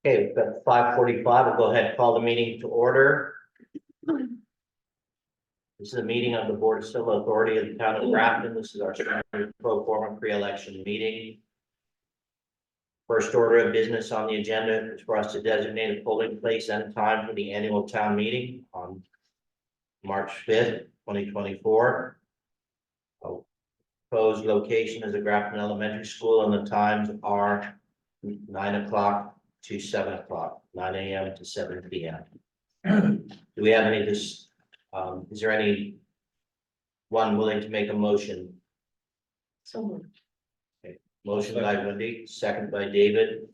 Okay, we've got 5:45. We'll go ahead and call the meeting to order. This is a meeting of the Board of Civil Authority of the Town of Grafton. This is our standard pro forma pre-election meeting. First order of business on the agenda is for us to designate a polling place and time for the annual town meeting on March 5th, 2024. Proposed location is the Grafton Elementary School, and the times are 9 o'clock to 7 o'clock, 9 a.m. to 7 p.m. Do we have any is there any one willing to make a motion? So moved. Okay. Motion by Wendy, second by David,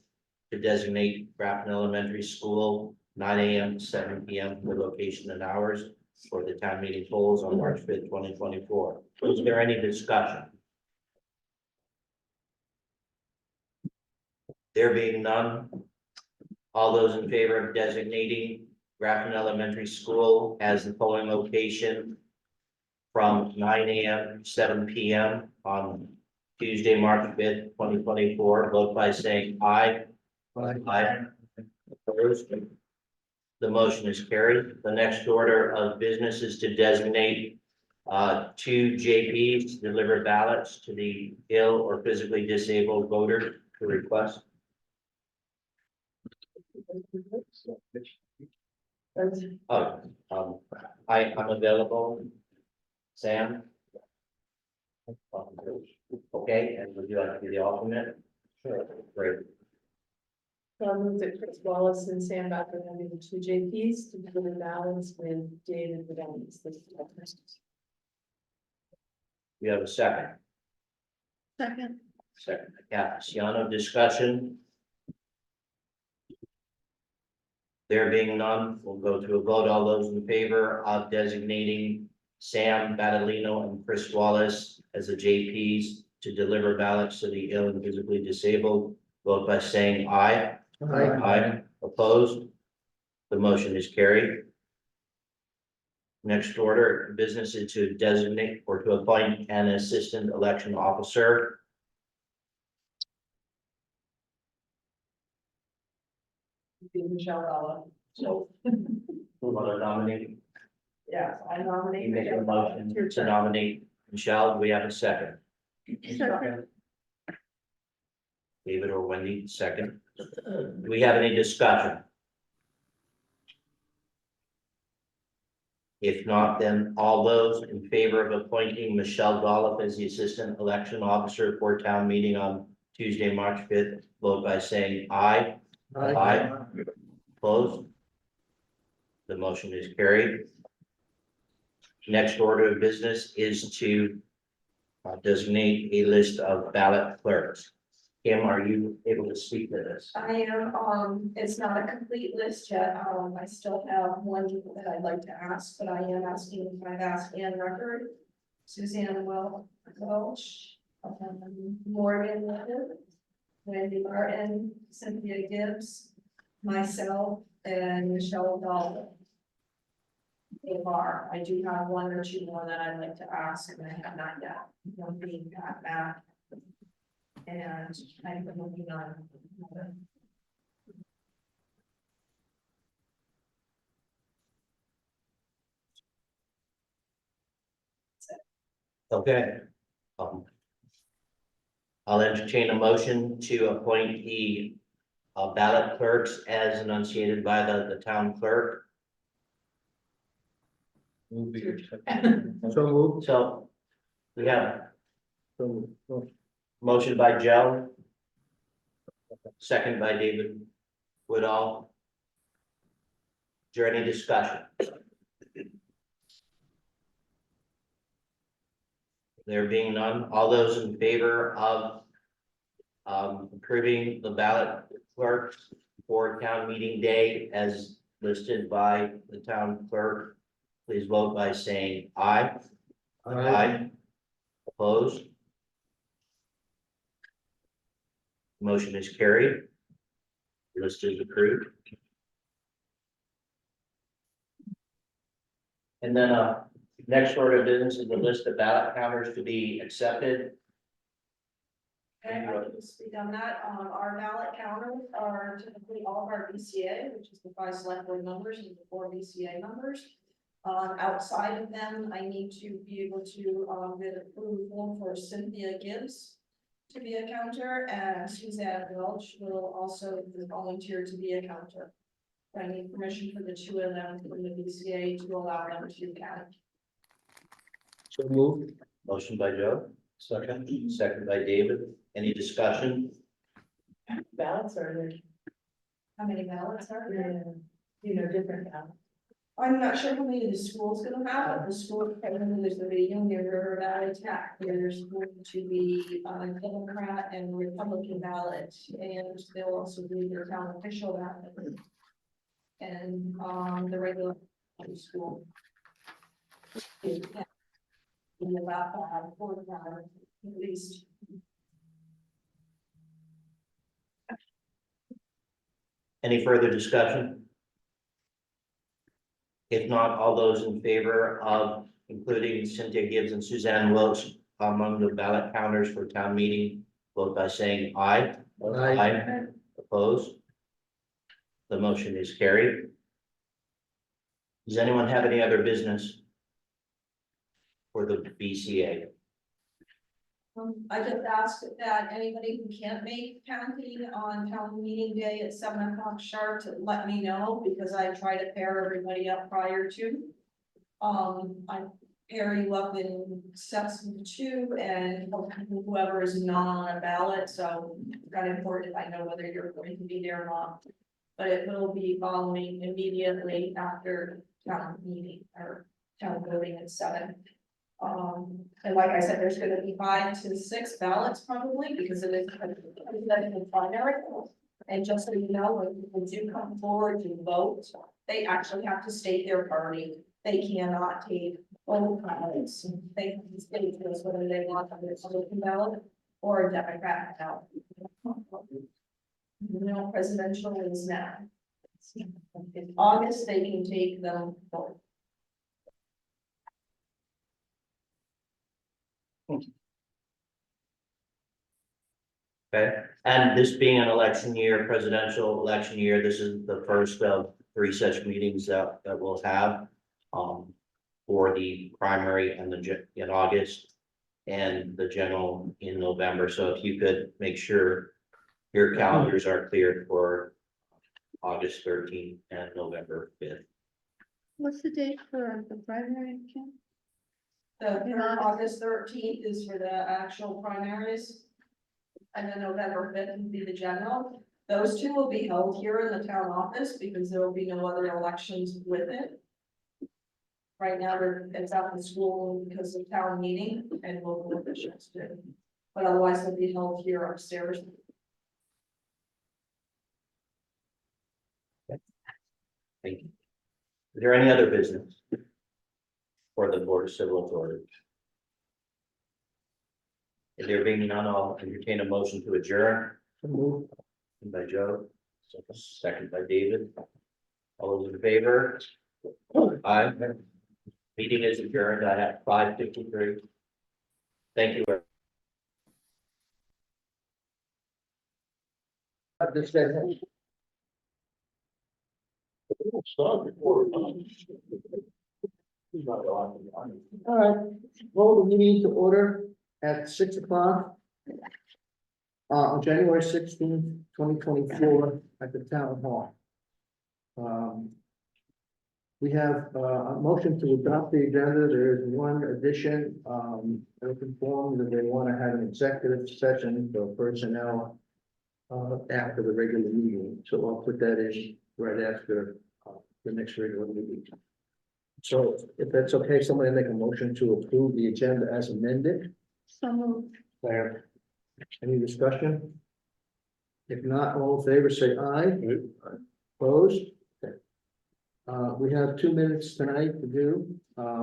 to designate Grafton Elementary School 9 a.m. to 7 p.m. for location and hours for the town meeting polls on March 5th, 2024. Is there any discussion? There being none, all those in favor of designating Grafton Elementary School as the polling location from 9 a.m. to 7 p.m. on Tuesday, March 5th, 2024, vote by saying aye. Aye. Opposed? The motion is carried. The next order of business is to designate two JPs to deliver ballots to the ill or physically disabled voter to request. Oh, I'm available. Sam? Okay, and would you like to be the alternate? Sure. Great. So I moved that Chris Wallace and Sam Becker will be the two JPs to deliver ballots with David Williams. We have a second. Second. Second, Siano, discussion. There being none, we'll go to a vote. All those in favor of designating Sam Battolino and Chris Wallace as the JPs to deliver ballots to the ill and physically disabled, vote by saying aye. Aye. Aye. Opposed? The motion is carried. Next order of business is to designate or to appoint an assistant election officer. Michelle Ella. So, who want to nominate? Yes, I nominate. You make a motion Your to turn. nominate Michelle. Do we have a second? Second. David or Wendy, second. Do we have any discussion? If not, then all those in favor of appointing Michelle Dollop as the assistant election officer for town meeting on Tuesday, March 5th, vote by saying aye. Aye. Opposed? The motion is carried. Next order of business is to designate a list of ballot clerks. Kim, are you able to speak to this? I am, it's not a complete list yet, I still have one that I'd like to ask, but I am asking if I've asked Ann Record, Suzanne Welch, Morgan Little, Wendy Martin, Cynthia Gibbs, myself, and Michelle Dahl. I do have one or two more that I'd like to ask, and I have not yet, one being Pat Mack. And I've been looking on. Okay. I'll entertain a motion to appoint the ballot clerks as enunciated by the town clerk. So moved. So we have motion by Joe. Second by David Woodall. Is there any discussion? There being none, all those in favor of approving the ballot clerks for town meeting day as listed by the town clerk, please vote by saying aye. Aye. Opposed? Motion is carried. List is approved. And then next order of business is the list of ballot counters to be accepted. Okay, I can speak on that. Our ballot counters are typically all of our BCA, which is the 5 select board members and the 4 BCA members. Outside of them, I need to be able to, get approval for Cynthia Gibbs to be a counter, and Suzanne Welch will also volunteer to be a counter. I need permission for the 2 of them from the BCA to allow them to count. So moved. Motion by Joe, second by David. Any discussion? Ballots are there, How many ballots are there? different ballots. I'm not sure how many the school's gonna have, but the school, there's the Union River Valley Tech, there's going to be Democrat and Republican ballot, and they'll also do their town official ballot. And the regular school. Be about 4 ballots at least. Any further discussion? If not, all those in favor of including Cynthia Gibbs and Suzanne Welch among the ballot counters for town meeting, vote by saying aye. Aye. Opposed? The motion is carried. Does anyone have any other business for the BCA? I just ask that anybody who can't make counting on town meeting day at 7 o'clock sharp to let me know, because I try to pair everybody up prior to. I pair you up in sets of 2 and whoever is not on a ballot, so it's kind of important I know whether you're going to be there or not. But it will be following immediately after town meeting or town voting at 7. And like I said, there's gonna be 5 to 6 ballots probably, because it is a primary. And just so you know, when people do come forward to vote, they actually have to state their party. They cannot take both ballots. They have to state this whether they want a Republican ballot or a Democrat ballot. No, presidential is now. In August, they can take them both. Okay, and this being an election year, presidential election year, this is the first of 3 such meetings that we'll have. For the primary and in August and the general in November. So if you could make sure your calendars are cleared for August 13th and November 5th. What's the date for the primary, Kim? August 13th is for the actual primaries. And then November 5th will be the general. Those 2 will be held here in the town office because there will be no other elections with it. Right now, it's out in school because of town meeting and local officials too. But otherwise, they'll be held here upstairs. Thank you. Is there any other business for the Board of Civil Authority? If there being none, I'll entertain a motion to adjourn. So moved. By Joe, second by David. All those in favor? Aye. Meeting is adjourned. I have 5:53. Thank you. This day. All right, well, we need to order at 6 o'clock. On January 16th, 2024, at the town hall. We have a motion to adopt the agenda. There is one addition. I was informed that they want to have an executive session for personnel after the regular meeting, so I'll put that in right after the next regular meeting. So if that's okay, somebody make a motion to approve the agenda as amended. So moved. There. Any discussion? If not, all in favor, say aye. Opposed? Okay. We have 2 minutes tonight to do.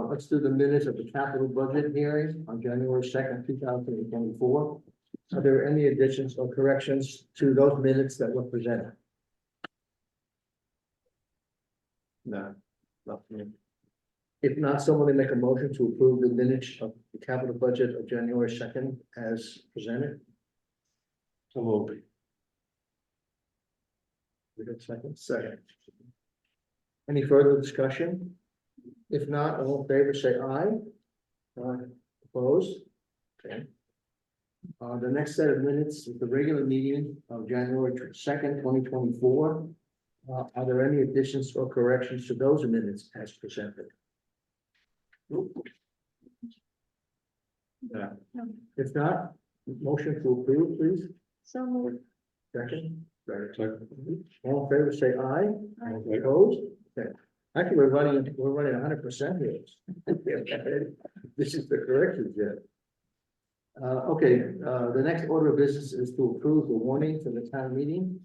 Let's do the minutes of the capital budget hearing on January 2nd, 2024. Are there any additions or corrections to those minutes that were presented? No, nothing. If not, someone make a motion to approve the minutes of the capital budget of January 2nd as presented. So moved. We got a second? Second. Any further discussion? If not, all in favor, say aye. Opposed? Okay. The next set of minutes is the regular meeting of January 2nd, 2024. Are there any additions or corrections to those minutes as presented? If not, motion to approve, please. So moved. Second. Second. All in favor, say aye. Aye. Opposed? Okay. Actually, we're running 100% here. This is the corrections yet. Okay, the next order of business is to approve the warning for the town meeting.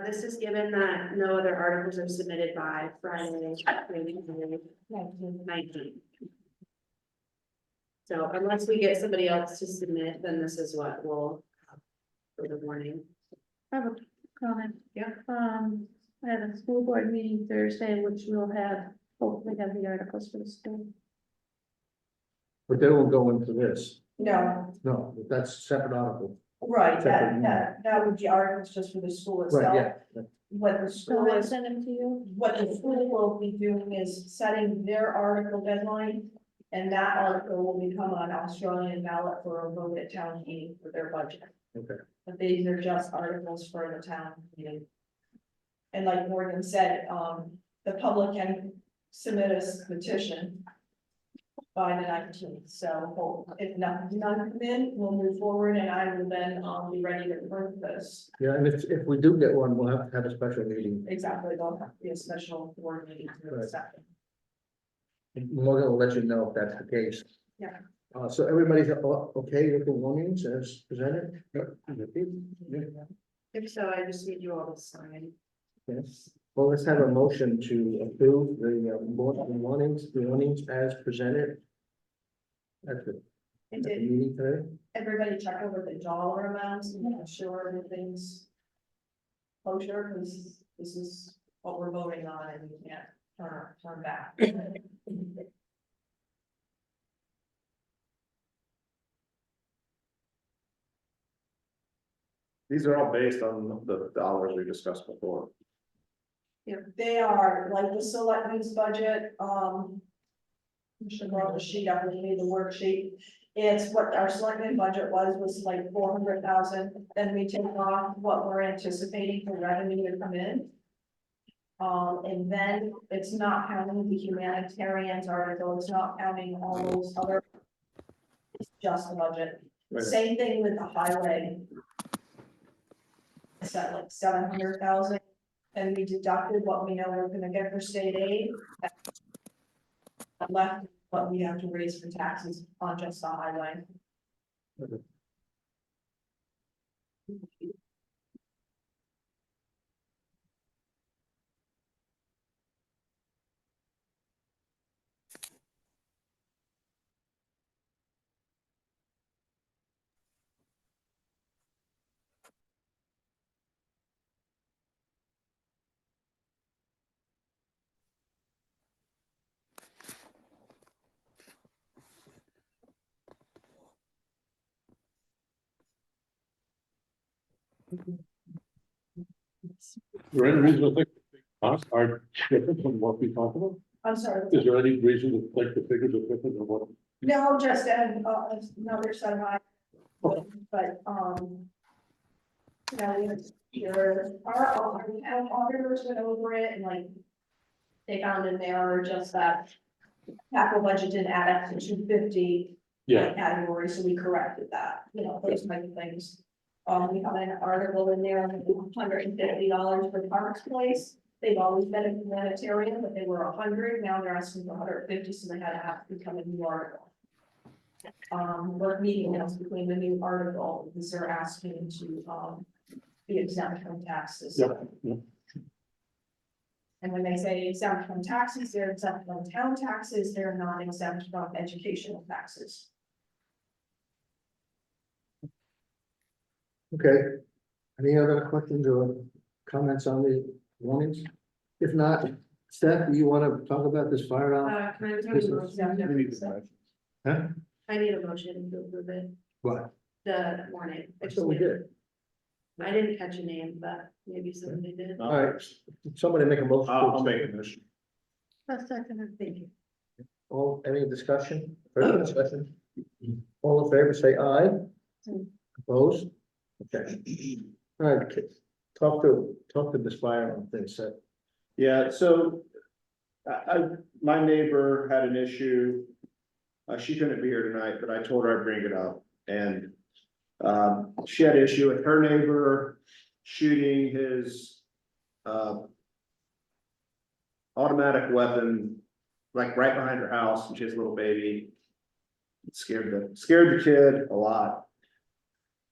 This is given that no other articles are submitted by Friday, 19th. So unless we get somebody else to submit, then this is what we'll have for the warning. I have a comment. Yeah. I have a school board meeting Thursday, which will have, hopefully have the articles for the school. But they won't go into this. No, No, that's a separate article. right, Separate. that would be articles just for the school Right, itself. yeah. What the So school I is, send them to you. what the school will be doing is setting their article deadline. And that article will become an Australian ballot for a vote at town meeting for their budget. Okay. But these are just articles for the town meeting. And like Morgan said, the public can submit a petition by the 19th, so if none come in, we'll move forward and I will then, be ready to approve this. Yeah, and if we do get one, we'll have to have a special meeting. Exactly, there'll have to be a special board meeting to Right. accept it. Morgan will let you know if that's the case. Yeah. So everybody's okay with the warnings as presented? If so, I just need you all to sign. Yes. Well, let's have a motion to approve the warnings as presented. At the And at the did meeting today. everybody check over the dollar amounts and make sure everything's kosher, because this is what we're voting on and we can't turn back. These are all based on the dollars we discussed before. They are like the selectmen's budget, I should brought the sheet up with me, the worksheet. It's what our selectmen budget was like 400,000, then we take off what we're anticipating for revenue to come in. And then it's not counting the humanitarians article, it's not counting all those other. It's just the budget. Right. Same thing with the highway. It's at like 700,000, and we deducted what we know we're gonna get for state aid. Left what we have to raise for taxes on just the highway. Is there any reason to think costs are different from what we talked about? I'm sorry. Is there any reason to think the figures are different than what? No, just another set of items, but, you know, our auditors went over it and like, they found in there just that capital budget didn't add up to 250 Yeah, category, so we corrected that, you know, those type of things. We have an article in there, $150 for Parks Place. They've always been a humanitarian, but they were 100, now they're asking for 150, so they had to have to become a new article. We're meeting now between the new article, because they're asking to, be exempt from taxes. Yep, yep. And when they say exempt from taxes, they're exempt from town taxes, they're not exempt from educational taxes. Okay. Any other questions or comments on the warnings? If not, Steph, do you want to talk about this fire alarm? Can I This tell is- you? Huh? I need a motion to approve it, What? the warning. I That's just what we need- did. I didn't catch a name, but maybe somebody did. All right, somebody make a motion. to I'll accept. make a motion. A second. Thank you. All, any discussion, further discussion? All in favor, say aye. Opposed? Okay. All right, kids, talk to this fire on things, so. Yeah, so my neighbor had an issue. She couldn't be here tonight, but I told her I'd bring it up and she had an issue with her neighbor shooting his automatic weapon like right behind her house, and she has a little baby. It scared the kid a lot.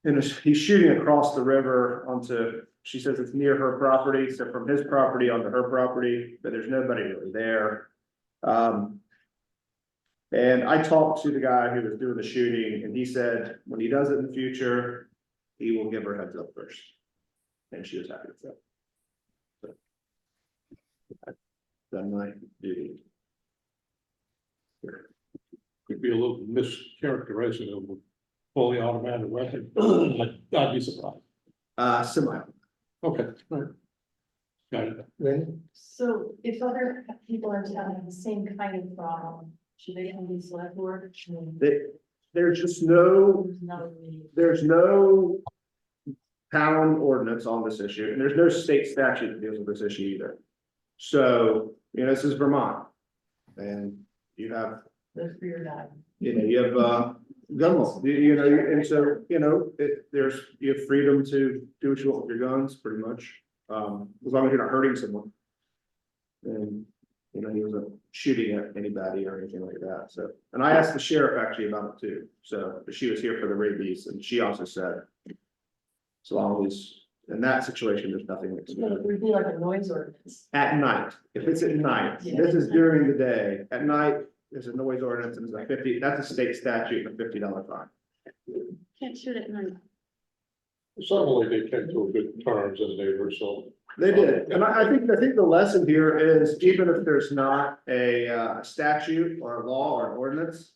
And he's shooting across the river onto, she says it's near her property, so from his property onto her property, but there's nobody really there. And I talked to the guy who was doing the shooting, and he said, when he does it in the future, he will give her heads up first. And she was happy with that. So, I've done my duty. Could be a little mischaracterization of a fully automatic weapon. I'd be surprised. Semi. Okay. All right. Got it. Then, So if other people in town have the same kind of problem, should they come to the select board? There's just no, There's no need. there's no town ordinance on this issue, and there's no state statute that deals with this issue either. So, this is Vermont. And you have, Live for your life. you have, gun law, and so, you have freedom to do what you want with your guns, pretty much. As long as you're not hurting someone. And, he wasn't shooting at anybody or anything like that, so. And I asked the sheriff actually about it too, so, but she was here for the rabies, and she also said. As long as, in that situation, there's nothing that's. It would be like a noise ordinance. At night, if it's at night, this is during the day, at night, there's a noise ordinance, and it's like 50, that's a state statute, and a $50 fine. Can't shoot at night. Certainly they came to a good terms as neighbors, so. They did, and I think the lesson here is, even if there's not a statute or a law or an ordinance.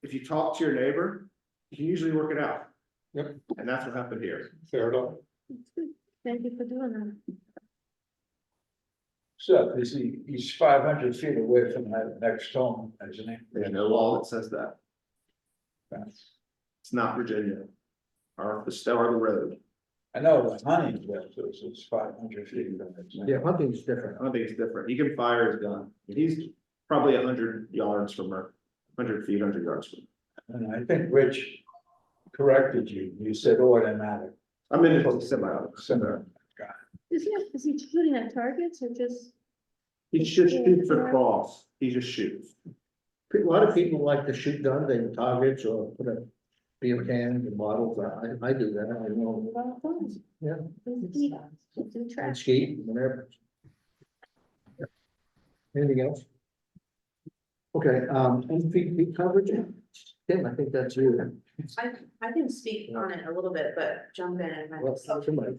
If you talk to your neighbor, you can usually work it out. Yep. And that's what happened here. Fair enough. That's good. Thank you for doing that. So he's 500 feet away from that next home, isn't he? There's no law that says that. It's not Virginia. Or the star of the road. I know the hunting is 500 feet. yeah, hunting's different. I don't think it's different. He can fire his gun. He's probably 100 yards from her, 100 feet, 100 yards from her. And I think Rich corrected you. You said automatic. I'm in the semi-auto. Similar. Is he shooting at targets or just? He just shoots across. He just shoots. A lot of people like to shoot guns, they targets or put a beer cans and bottles, I do that, I know. Yeah. Do And trash. ski, whatever. Anything else? Okay, MVP coverage, Tim, I think that's you. I can speak on it a little bit, but jump in if I. Well, somebody.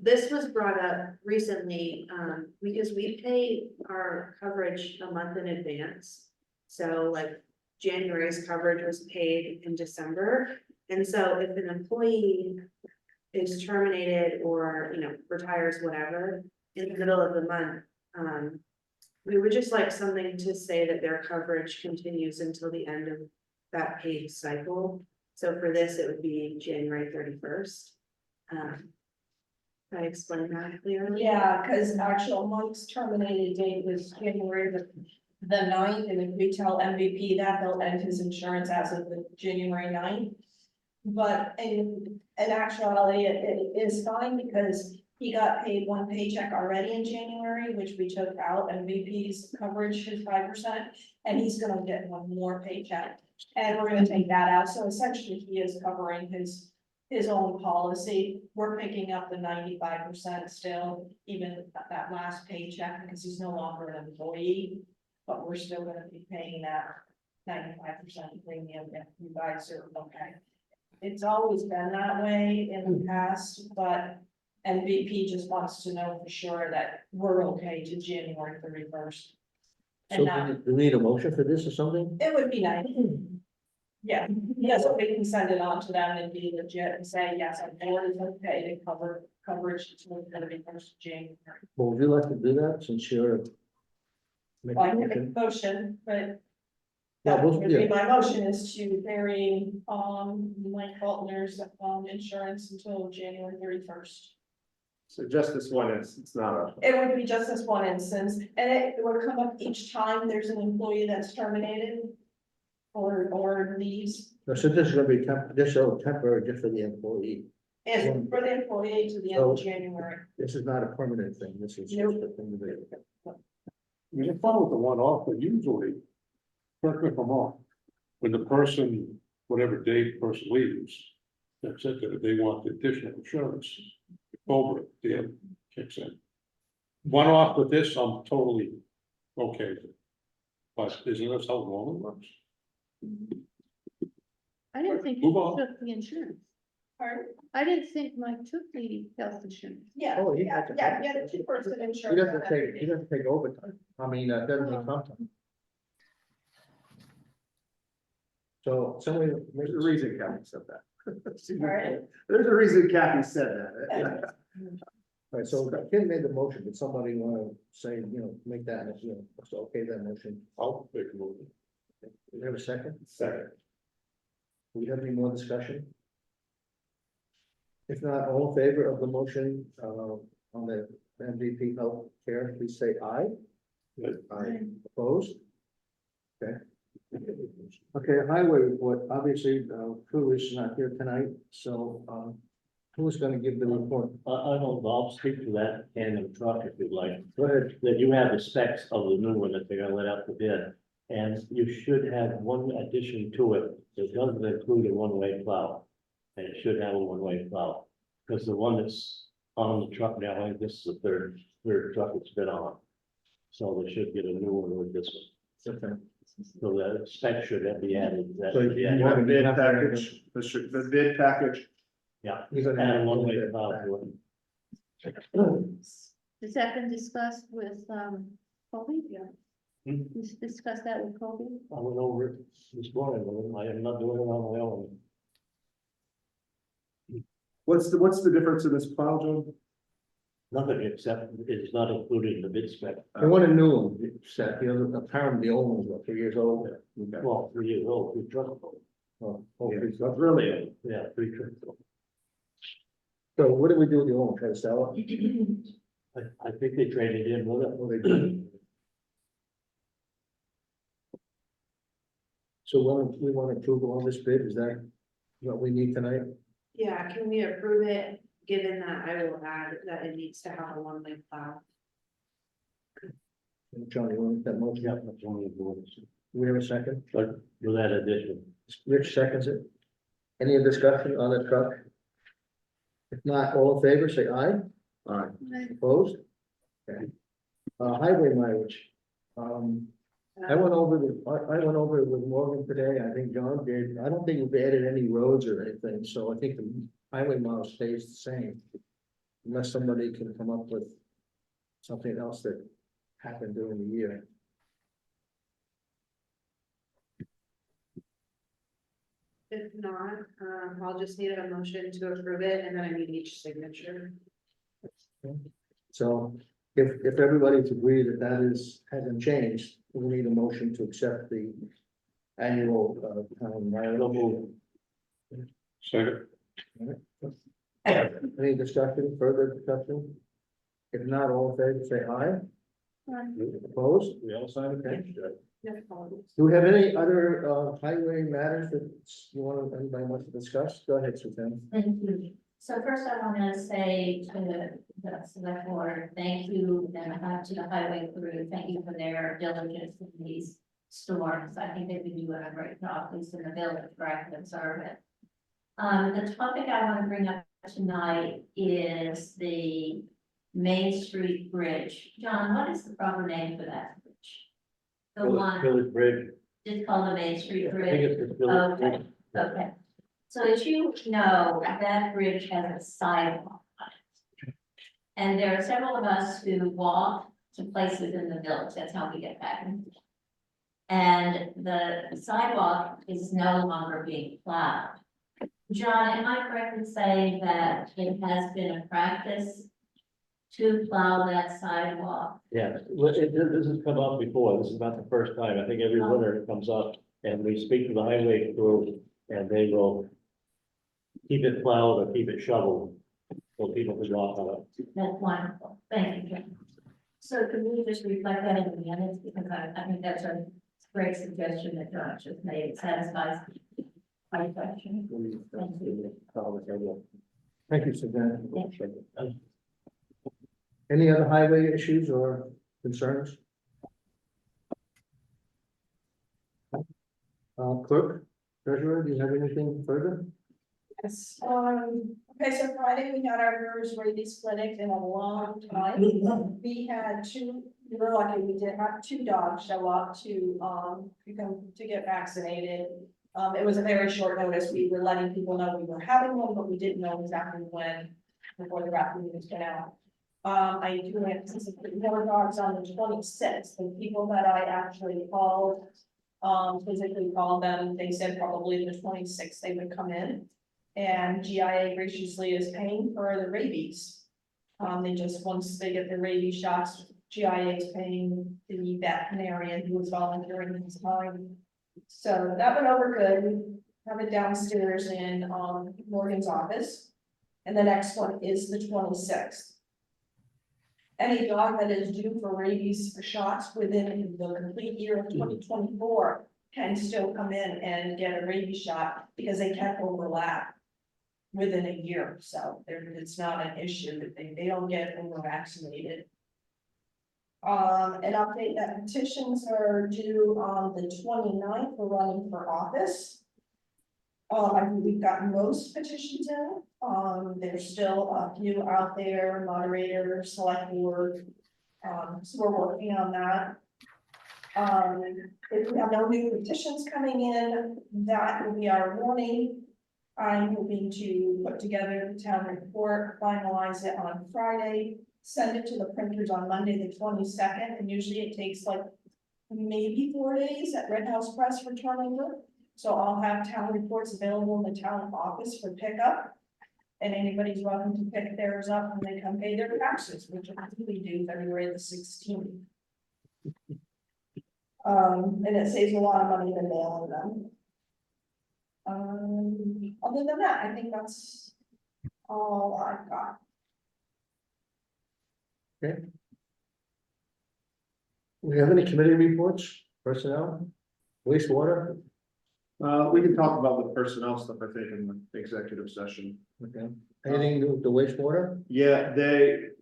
This was brought up recently, because we pay our coverage a month in advance. So like January's coverage was paid in December. And so if an employee is terminated or, retires, whatever, in the middle of the month, we would just like something to say that their coverage continues until the end of that paid cycle. So for this, it would be January 31st. I explained that clearly. Yeah, because actual month's terminated date was January the 9th, and if we tell MVP that, he'll end his insurance as of the January 9th. But in actuality, it is fine because he got paid one paycheck already in January, which we took out. MVP's coverage is 5%, and he's gonna get one more paycheck. And we're gonna take that out, so essentially he is covering his own policy. We're picking up the 95% still, even that last paycheck, because he's no longer an employee. But we're still gonna be paying that 95% premium if you guys are okay. It's always been that way in the past, but MVP just wants to know for sure that we're okay to January 31st. So And do we need a motion for this or something? it would be nice. Yeah, yes, so we can send it on to them and be legit and say, yes, our board is okay to cover coverage until the 31st of January. Well, would you like to do that since you're? Well, I can make making a motion, but Yeah, that we'll- would be yeah. my motion is to vary, Mike Faulkner's, insurance until January 31st. So just this one is, it's not a, It would be just this one instance, and it would come up each time there's an employee that's terminated or leaves, So this is gonna be this is all temporary just for the employee. and for the employee to the end of January. This is not a permanent thing. This is just Nope. a thing to do. You can follow the one off, but usually, correct me if I'm wrong, when the person, whatever date the person leaves, that's it, that they want the additional insurance, Cobra, the kicks in. One off with this, I'm totally okay with. But isn't this how it normally works? I didn't think Move he on. took the insurance. Pardon? I didn't think Mike took the health insurance. Yeah, Oh, he yeah, had to- yeah, the 2% He insurance. doesn't take, he doesn't take overtime. I mean, doesn't take comp time. So somebody, there's a reason Kathy said that. Right. There's a reason Kathy said that. right, so Kim made the motion, but somebody wanna say, make that, so okay, that motion. I'll make a move. Do we have a second? Second. Do we have any more discussion? If not, all in favor of the motion, on the MVP health care, please say aye. Aye. Opposed? Okay. Okay, highway report, obviously, Crew is not here tonight, so, who's gonna give the report? I don't, I'll speak to that tandem truck if you'd like, Go ahead. that you have the specs of the new one that they're gonna let out the bid. And you should have one addition to it, it doesn't include a one-way plow. And it should have a one-way plow, because the one that's on the truck now, I think this is the third truck it's been on. So they should get a new one with this one, Okay. so that spec should be added. That So should be you added. You have a You bid have to- package, the bid package. Yeah, You're gonna add a have to one-way do that. plow to it. Has that been discussed with, Colby? Yeah. Hmm? You discussed that with Colby? I went over it this morning, but I am not doing it on my own. What's the difference in this plow, John? Nothing except it's not included in the bid spec. I want a new one, set, apparently the old one's about 3 years old. Well, 3 years old, we truck. Oh, Yeah, okay. that's really, Yeah, 3 trucks. So what do we do with the old one, try to sell it? I think they traded in with it. Well, they do. So we want approval on this bid, is that what we need tonight? Yeah, can we approve it, given that I will add that it needs to have a one-way plow? John, you want that motion? Yeah, that's only the ones. Do we have a second? But with that addition, Rich seconds it. Any discussion on the truck? If not, all in favor, say aye. alright, Opposed? Okay. Highway mileage. I went over it with Morgan today. I think John did. I don't think we've added any roads or anything, so I think the highway mile stays the same. Unless somebody can come up with something else that happened during the year. If not, I'll just need a motion to approve it, and then I need each signature. So if everybody's agreed that hasn't changed, we need a motion to accept the annual, town mileage. Second, Any discussion, further discussion? If not, all in favor, say aye. Opposed? we all signed Okay. it. Do we have any other, highway matters that anybody wants to discuss? Go ahead, Suzanne. Thank you. So first I want to say to the select board, thank you, and to the highway crew, thank you for their diligence in these storms. I think they've been doing a great job, at least in the village, where I can observe it. The topic I want to bring up tonight is the Main Street Bridge. John, what is the proper name for that bridge? The one, Village Bridge. it's called the Main Street I Bridge. think it's the Village Okay, Bridge. okay. So as you know, that bridge has a sidewalk on it. And there are several of us who walk to places in the village, that's how we get back. and the sidewalk is no longer being plowed. John, am I correct in saying that it has been a practice to plow that sidewalk? Yeah, this has come up before, this is not the first time, I think every winter it comes up, and we speak to the highway crew, and they will keep it plowed or keep it shoveled, so people can walk on it. That's wonderful, thank you, John. So can we just reflect that in the minutes, because I think that's a great suggestion that John just made, it satisfies my question. Thank you. Thank you, Suzanne. Any other highway issues or concerns? Clerk, treasurer, do you have anything further? Yes, okay, so Friday we had our first rabies clinic in a long time. We had we were lucky, we did have 2 dogs show up to get vaccinated. It was a very short notice, we were letting people know we were having one, but we didn't know exactly when, before the vaccine was going out. I do anticipate more dogs on the 26th, the people that I actually called, physically called them, they said probably the 26th they would come in. And GIA graciously is paying for the rabies. They just, once they get the rabies shots, GIA is paying the veterinarian who was volunteering his time. So that went over good. We have it downstairs in Morgan's office. And the next one is the 26th. Any dog that is due for rabies shots within the complete year of 2024 can still come in and get a rabies shot because they can't overlap within a year. So it's not an issue that they don't get over vaccinated. An update that petitions are due on the 29th for running for office. I think we've gotten most petitions in. There's still a few out there, moderator, select board. So we're working on that. If we have no new petitions coming in, that will be our warning. I'm hoping to put together the town report, finalize it on Friday, send it to the printers on Monday, the 22nd, and usually it takes like maybe 4 days at Red House Press for turnover. So I'll have town reports available in the town office for pickup. And anybody's welcome to pick theirs up when they come pay their taxes, which we do February the 16th. And it saves a lot of money than mailing them. Other than that, I think that's all I've got. Okay. We have any committee reports, personnel, wastewater? We can talk about the personnel stuff, I think, in the executive session. Okay. Anything new with the wastewater? Yeah,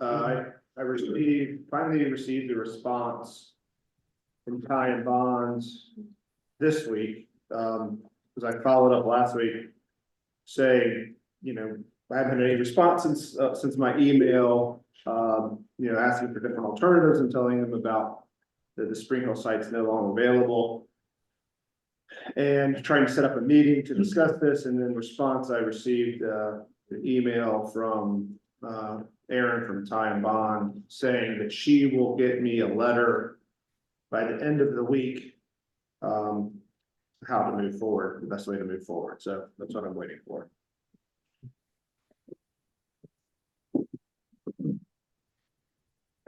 I finally received a response from Ty and Bonds this week, because I followed up last week saying, I haven't had any response since my email, asking for different alternatives and telling them about the Spring Hill site's no longer available. And trying to set up a meeting to discuss this, and then response I received an email from Erin from Ty and Bond saying that she will get me a letter by the end of the week, how to move forward, the best way to move forward. So that's what I'm waiting for.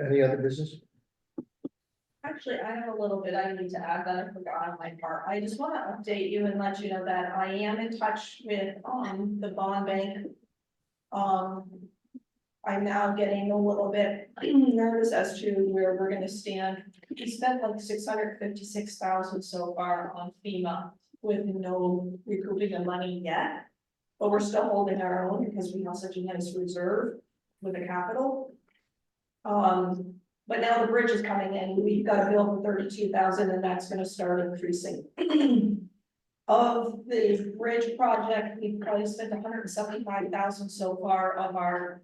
Any other business? Actually, I have a little bit I need to add that I forgot on my part. I just want to update you and let you know that I am in touch with the bond bank. I'm now getting a little bit nervous as to where we're gonna stand. We spent like 656,000 so far on FEMA with no recouping the money yet. But we're still holding our own because we have such a nice reserve with the capital. But now the bridge is coming in, we've got a bill for 32,000 and that's gonna start increasing. Of the bridge project, we've probably spent 175,000 so far of our,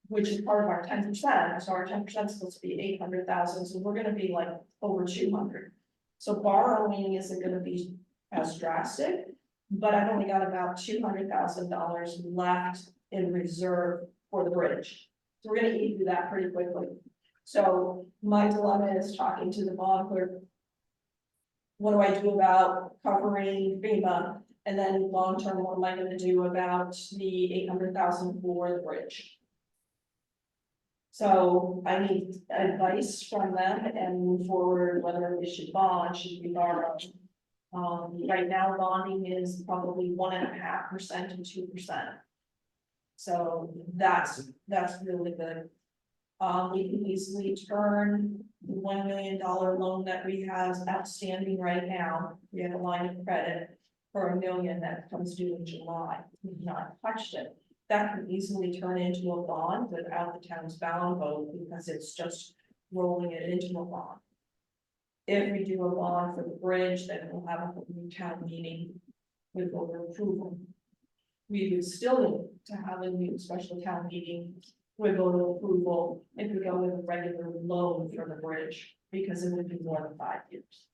which is part of our 10%, so our 10% is supposed to be 800,000, so we're gonna be like over 200. So borrowing isn't gonna be as drastic, but I've only got about $200,000 left in reserve for the bridge. So we're gonna eat through that pretty quickly. So my dilemma is talking to the bond clerk what do I do about covering FEMA? And then long-term, what am I gonna do about the 800,000 for the bridge? So I need advice from them and move forward, whether we should bond, should we borrow? Right now bonding is probably 1.5% and 2%. So that's really good. We can easily turn the $1 million loan that we have outstanding right now. We have a line of credit for $1 million that comes due in July. We've not touched it. That can easily turn into a bond without the town's bond vote because it's just rolling it into a bond. If we do a bond for the bridge, then we'll have a new town meeting with voter approval. We would still need to have a new special town meeting with voter approval if we go with a regular loan for the bridge, because it would be more than 5 years.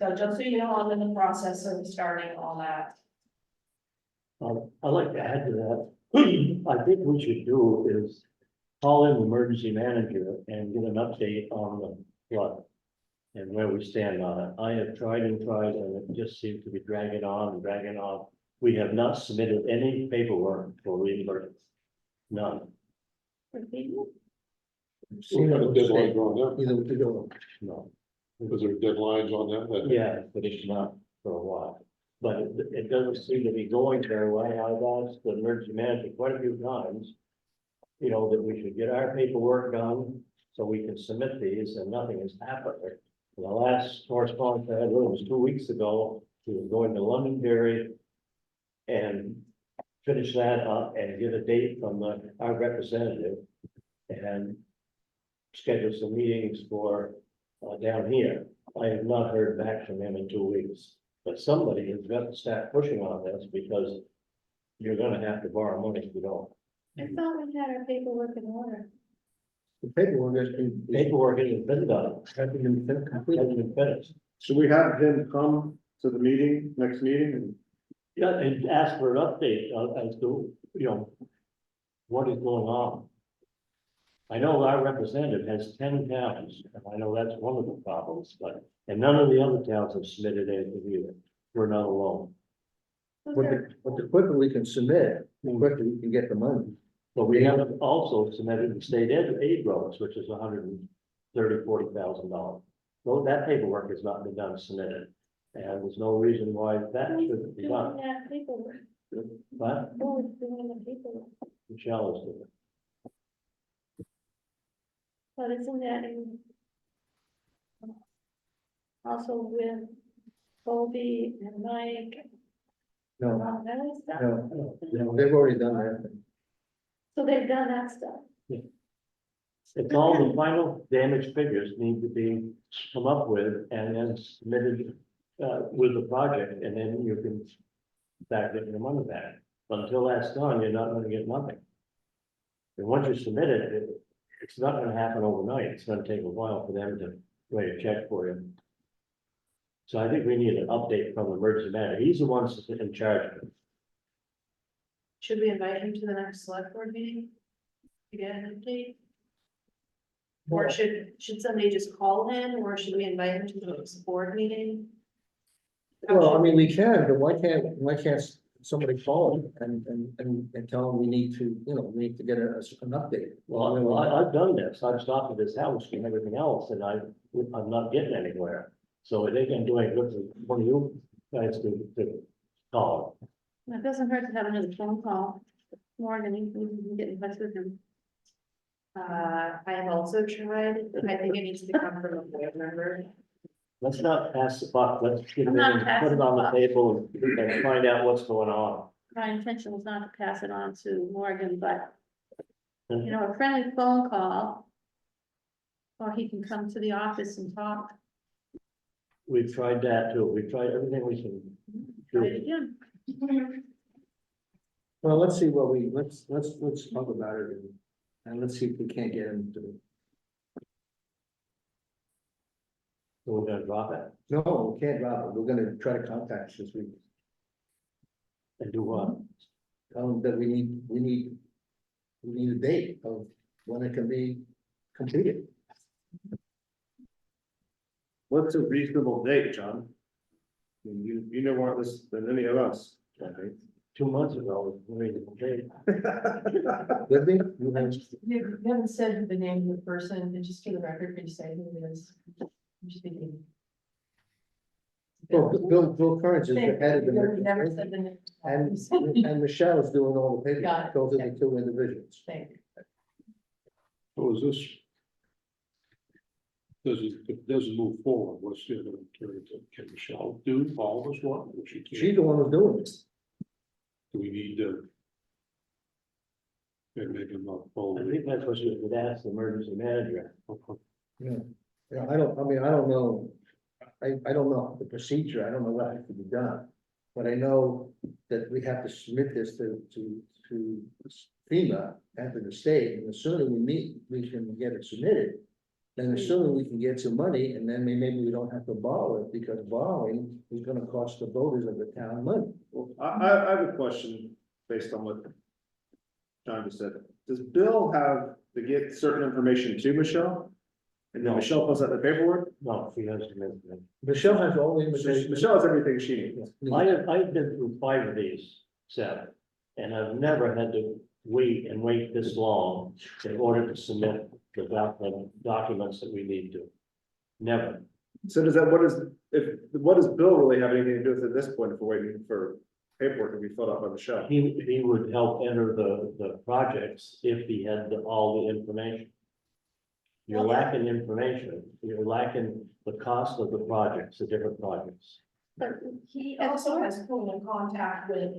So just so you know, I'm in the process of starting all that. I'd like to add to that. I think we should do is call in the emergency manager and get an update on the flood and where we stand on it. I have tried and tried, and it just seems to be dragging on and dragging on. We have not submitted any paperwork for reimbursement. None. What kind of deadlines are on that? Either we go. No. Is there deadlines on that? Yeah, but it's not for a while. But it doesn't seem to be going very well. I've asked the emergency manager quite a few times, you know, that we should get our paperwork done so we can submit these, and nothing has happened. The last correspondence I had was 2 weeks ago. We were going to Londonderry and finish that up and get a date from our representative and schedule some meetings for down here. I have not heard back from him in 2 weeks, but somebody has got to start pushing on this because you're gonna have to borrow money if you don't. I thought we had our paperwork in order. The paperwork has been. Paperwork hasn't been done, Hasn't been complete. hasn't been finished. So we have him come to the meeting, next meeting, and Yeah, and ask for an update as to, you know, what is going on. I know our representative has 10 towns, and I know that's one of the problems, and none of the other towns have submitted anything either for another loan. Was But there- the quicker we can submit, the quicker we can get the money. But we haven't also submitted the state aid roads, which is $140,000. So that paperwork has not been done, submitted, and there's no reason why that shouldn't be Doing done. that paperwork, But who is doing the paperwork, Michelle is doing it. but isn't that in? Also with Colby and Mike, No, all that other stuff, no, they've already done that. so they've done that stuff. It's all the final damage figures need to be come up with and then submitted with the project, and then you can start getting the money back. But until that's done, you're not gonna get nothing. And once you submit it, it's not gonna happen overnight. It's gonna take a while for them to write a check for you. So I think we need an update from the emergency manager. He's the one that's in charge of it. Should we invite him to the next select board meeting? To get an update? Or should somebody just call him, or should we invite him to the next board meeting? Well, I mean, we can, but why can't somebody call them and tell them we need to, you know, we need to get an update? Well, I've done this. I've stopped at this house and everything else, and I'm not getting anywhere. So they can do it with one of you guys to call. It doesn't hurt to have another phone call, Morgan, you can get in touch with him. I have also tried, I think it needs to come from a board member. Let's not pass the buck. Let's get it I'm in not and put passing it on the the buck. table and find out what's going on. My intention was not to pass it on to Morgan, but, you know, a friendly phone call. Or he can come to the office and talk, We've tried that too. We've tried everything we can try it do. again. Well, let's see what let's talk about it and let's see if we can't get him to. So we're gonna drop it No, we can't drop it. We're gonna try to contact this week. and do what? Tell them that we need a date of when it can be completed. What's a reasonable date, John? I mean, you know more of this than any of us, I think. 2 months ago, we made a date. With me? You have- You haven't said the name of the person, and just for the record, can you say who it is? I'm just thinking. Well, Bill Kearns is the head of the. You never said the name. And Michelle is doing all the Got paper, it. those are the two individuals. Thank you. So is this? If it doesn't move forward, what's the other alternative? Can Michelle do all this work? Or she She's can't? the one who's doing this. Do we need to? Make him up. I think that's what you would ask the emergency manager. Yeah, I don't know, I don't know the procedure, I don't know what has to be done. But I know that we have to submit this to FEMA and to the state, and the sooner we can get it submitted. Then the sooner we can get some money, and then maybe we don't have to borrow it, because borrowing is gonna cost the voters of the town money. Well, I have a question based on what John just said. Does Bill have to get certain information to Michelle? And then No. Michelle fills out the paperwork? No, she hasn't. Michelle has all the information. Michelle has everything she needs. I've been through 5 of these, Seth, and I've never had to wait this long in order to submit the documents that we need to. Never. So what does Bill really have anything to do with it at this point if we're waiting for paperwork to be filled out by Michelle? He would help enter the projects if he had all the information. You're lacking information, you're lacking the cost of the projects, the different projects. But he also has been in contact with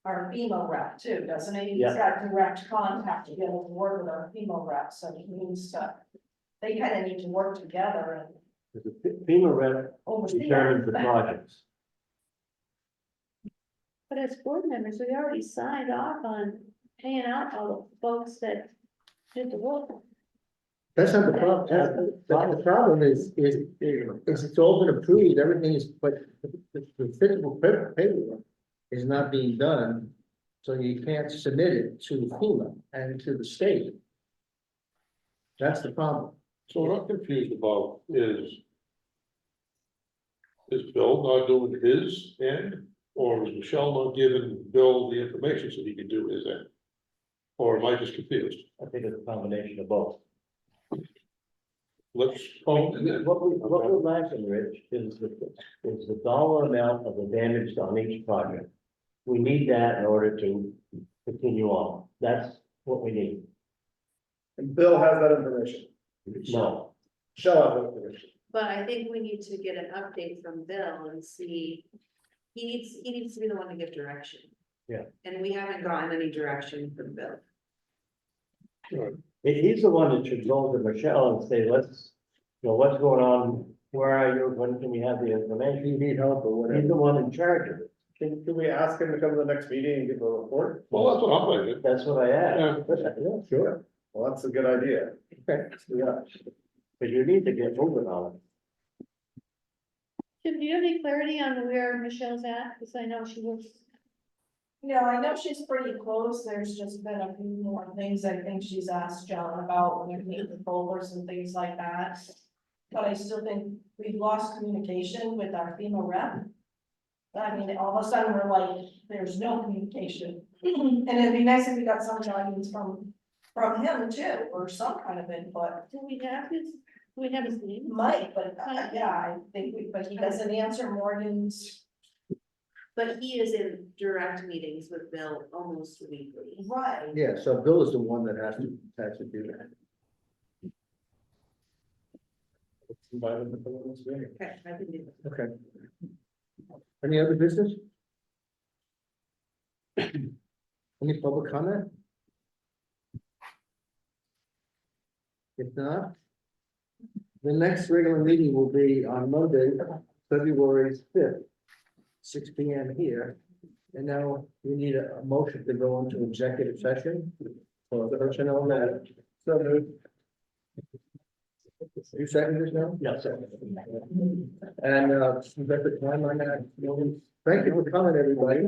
our FEMA rep too, doesn't he? He's Yeah. got direct contact to be able to work with our FEMA rep, so he needs to, they kind of need to work together and The FEMA rep oversee determines the everything. projects. But as board members, we already signed off on paying out all the folks that did the work. That's not the problem, the problem is it's all been approved, everything is, but the physical paperwork is not being done. So you can't submit it to FEMA and to the state. That's the problem. So what I'm confused about is Bill not doing his end, or is Michelle not giving Bill the information so he can do his end? Or am I just confused? I think it's a combination of both. Let's. What we're lacking, Rich, is the dollar amount of the damage on each project. We need that in order to continue on. That's what we need. And Bill has that information. No, Michelle has that information. But I think we need to get an update from Bill and see, he needs to be the one to give direction. Yeah. And we haven't gotten any direction from Bill. He's the one that should go to Michelle and say, what's going on? Where are you? When can we have the information? You need help or He's whatever. the one in charge of it. Can we ask him to come to the next meeting and give a report? Well, that's what I'm thinking. That's what I asked. Yeah, sure. Well, that's a good idea. Okay. Yeah. But you need to get moving on it. Jim, do you have any clarity on where Michelle's at? Because I know she works. Yeah, I know she's pretty close. There's just been a few more things I think she's asked John about when we meet the folders and things like that. But I still think we've lost communication with our FEMA rep. I mean, all of a sudden we're like, there's no communication. And it'd be nice if we got some guidance from him too, or some kind of input. Do we have his name? Might, but yeah, I think but he doesn't answer Morgan's. But he is in direct meetings with Bill almost weekly. Right. Yeah, so Bill is the one that has to do that. Invite him to come to this meeting. Okay, I can do that. Okay. Any other business? Any public comment? If not, the next regular meeting will be on Monday, February 5th, 6 p.m. here. And now we need a motion to go into executive session for personnel matters. So moved. You second this now? Yes, sir. And, is that the time on that? Thank you for coming, everybody.